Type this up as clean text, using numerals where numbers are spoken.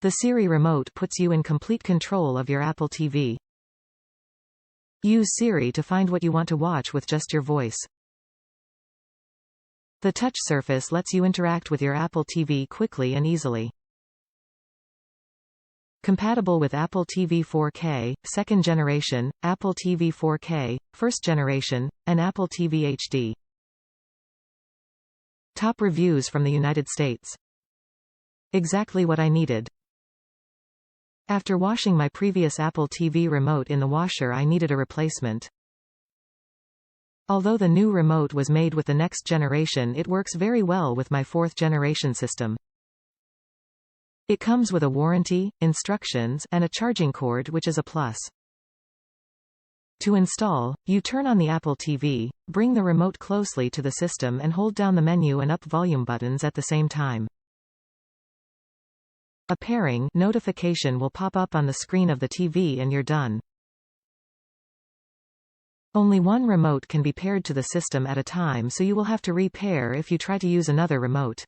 The Siri Remote puts you in complete control of your Apple TV. Use Siri to find what you want to watch with just your voice. The touch surface lets you interact with your Apple TV quickly and easily. Compatible with Apple TV 4K, 2nd generation, Apple TV 4K, 1st generation, and Apple TV HD. Top reviews from the United States. Exactly what I needed. After washing my previous Apple TV remote in the washer, I needed a replacement. Although the new remote was made with the next generation, it works very well with my 4th generation system. It comes with a warranty, instructions, and a charging cord, which is a plus. To install, you turn on the Apple TV, bring the remote closely to the system and hold down the menu and up volume buttons at the same time. A pairing notification will pop up on the screen of the TV and you're done. Only one remote can be paired to the system at a time, so you will have to re-pair if you try to use another remote.